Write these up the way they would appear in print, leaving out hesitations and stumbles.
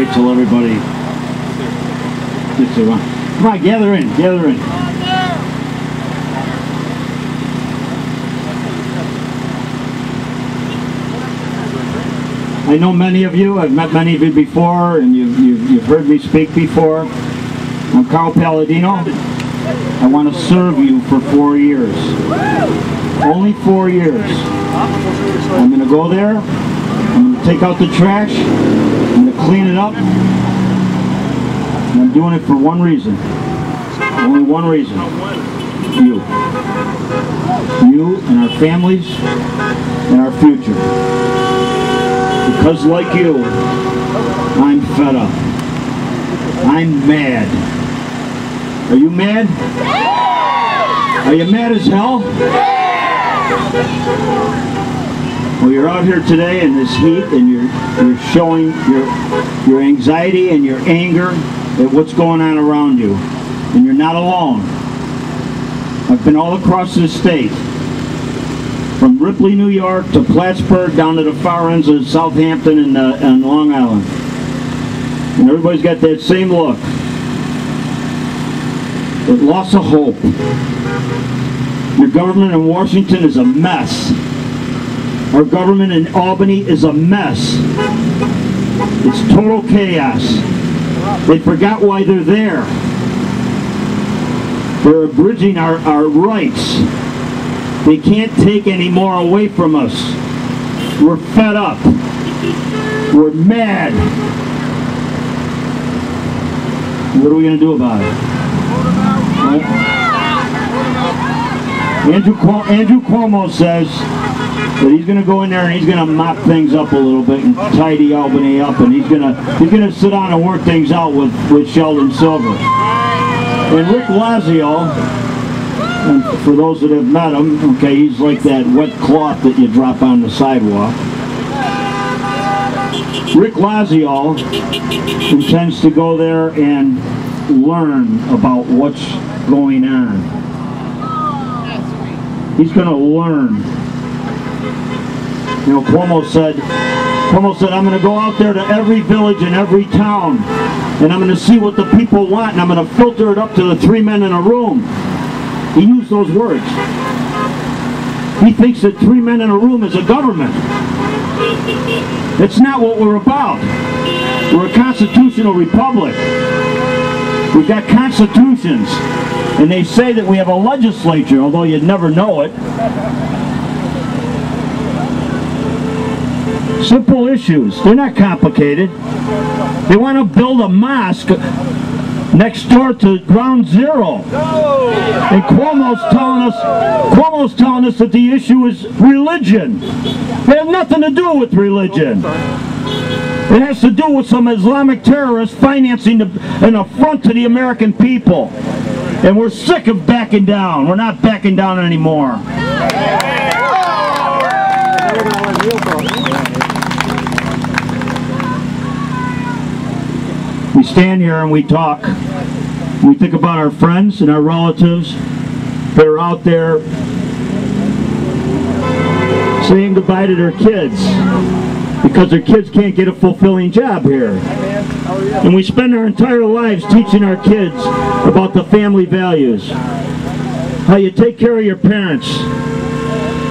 wait till everybody gets around. Come on, gather in, gather in. I know many of you. I've met many of you before, and you've heard me speak before. I'm Carl Paladino. I want to serve you for 4 years. Only 4 years. I'm going to go there. I'm going to take out the trash. I'm going to clean it up. And I'm doing it for one reason. Only one reason. You. You and our families and our future. Because like you, I'm fed up. I'm mad. Are you mad? Are you mad as hell? Well, you're out here today in this heat, and you're showing your anxiety and your anger at what's going on around you. And you're not alone. I've been all across this state. From Ripley, New York to Plattsburgh down to the far ends of Southampton and Long Island. And everybody's got that same look. That loss of hope. Your government in Washington is a mess. Our government in Albany is a mess. It's total chaos. They forgot why they're there. They're abridging our rights. They can't take any more away from us. We're fed up. We're mad. What are we going to do about it? Right? Andrew Cuomo says that he's going to go in there and he's going to mop things up a little bit and tidy Albany up, and he's going to sit down and work things out with Sheldon Silver. And Rick Lazio, and for those that have met him, okay, he's like that wet cloth that you drop on the sidewalk. Rick Lazio intends to go there and learn about what's going on. He's going to learn. You know, Cuomo said, I'm going to go out there to every village and every town, and I'm going to see what the people want, and I'm going to filter it up to the 3 men in a room. He used those words. He thinks that 3 men in a room is a government. It's not what we're about. We're a constitutional republic. We've got constitutions. And they say that we have a legislature, although you'd never know it. Simple issues. They're not complicated. They want to build a mosque next door to Ground Zero. And Cuomo's telling us that the issue is religion. They have nothing to do with religion. It has to do with some Islamic terrorists financing an affront to the American people. And we're sick of backing down. We're not backing down anymore. We stand here and we talk. We think about our friends and our relatives that are out there saying goodbye to their kids because their kids can't get a fulfilling job here. And we spend our entire lives teaching our kids about the family values, how you take care of your parents,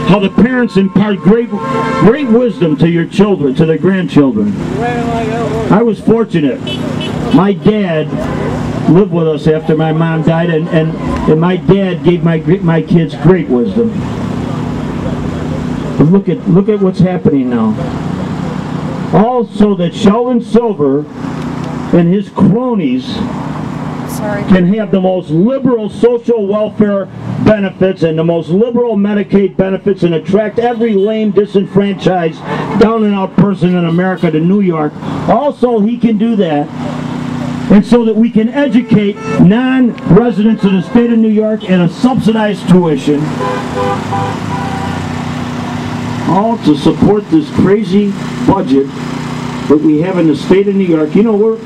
how the parents impart great wisdom to your children, to their grandchildren. I was fortunate. My dad lived with us after my mom died, and my dad gave my kids great wisdom. But look at what's happening now. Also, that Sheldon Silver and his cronies can have the most liberal social welfare benefits and the most liberal Medicaid benefits and attract every lame, disenfranchised, down and out person in America to New York. Also, he can do that. And so that we can educate non-residents of the state of New York at a subsidized tuition, all to support this crazy budget that we have in the state of New York. You know, we're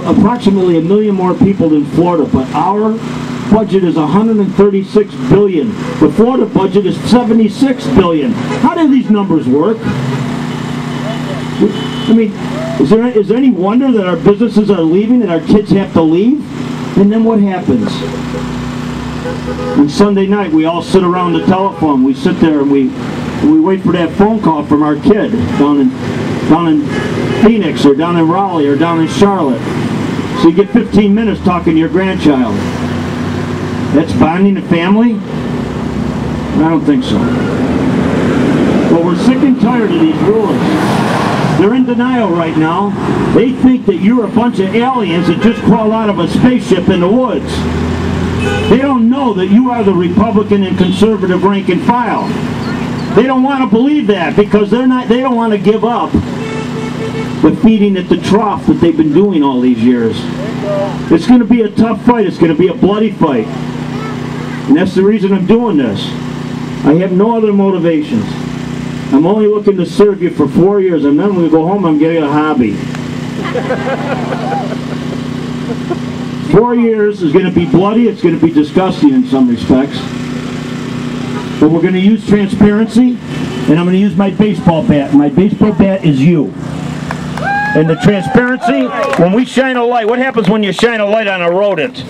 approximately 1 million more people than Florida, but our budget is $136 billion. The Florida budget is $76 billion. How do these numbers work? I mean, is there any wonder that our businesses are leaving and our kids have to leave? And then what happens? On Sunday night, we all sit around the telephone. We sit there and we wait for that phone call from our kid down in Phoenix or down in Raleigh or down in Charlotte. So you get 15 minutes talking to your grandchild. That's bonding a family? I don't think so. Well, we're sick and tired of these rulers. They're in denial right now. They think that you're a bunch of aliens that just crawled out of a spaceship in the woods. They don't know that you are the Republican and conservative rank and file. They don't want to believe that because they don't want to give up the feeding at the trough that they've been doing all these years. It's going to be a tough fight. It's going to be a bloody fight. And that's the reason I'm doing this. I have no other motivations. I'm only looking to serve you for 4 years, and then when we go home, I'm getting a hobby. 4 years is going to be bloody. It's going to be disgusting in some respects. But we're going to use transparency, and I'm going to use my baseball bat. My baseball bat is you. And the transparency, when we shine a light, what happens when you shine a light on a rodent?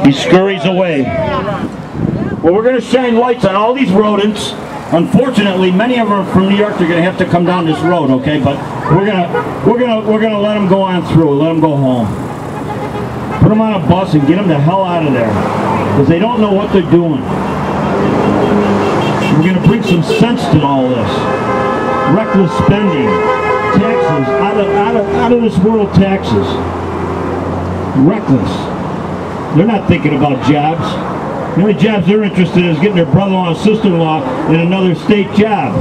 He scurries away. Well, we're going to shine lights on all these rodents. Unfortunately, many of them are from New York. They're going to have to come down this road, okay? But we're gonna let them go on through. Let them go home. Put them on a bus and get them the hell out of there, because they don't know what they're doing. We're going to bring some sense to all this. Reckless spending, taxes, out of this world taxes. Reckless. They're not thinking about jobs. The only jobs they're interested in is getting their brother-in-law and sister-in-law in another state job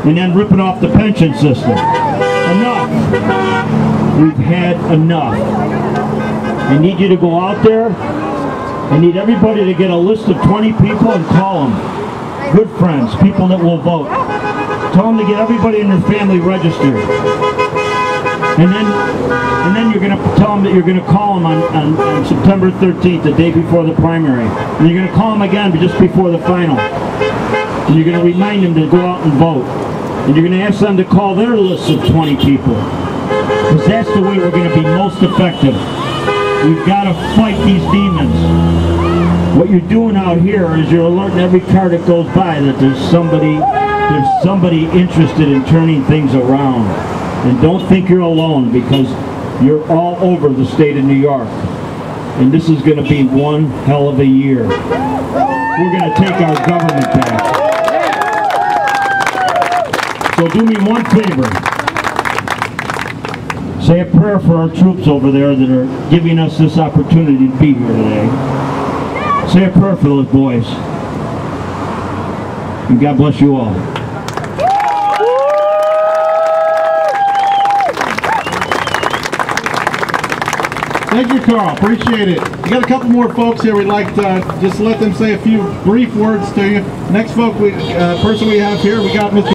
and then ripping off the pension system. Enough. We've had enough. I need you to go out there. I need everybody to get a list of 20 people and call them. Good friends, people that will vote. Tell them to get everybody in their family registered. And then you're going to tell them that you're going to call them on September 13th, the day before the primary. And you're going to call them again just before the final. And you're going to remind them to go out and vote. And you're going to ask them to call their list of 20 people. Because that's the way we're going to be most effective. We've got to fight these demons. What you're doing out here is you're alerting every car that goes by that there's somebody interested in turning things around. And don't think you're alone, because you're all over the state of New York. And this is going to be one hell of a year. We're going to take our government back. So do me one favor. Say a prayer for our troops over there that are giving us this opportunity to be here today. Say a prayer for those boys. And God bless you all. Thank you, Carl. Appreciate it. We got a couple more folks here. We'd like to just let them say a few brief words to you. Next person we have here, we got Mr.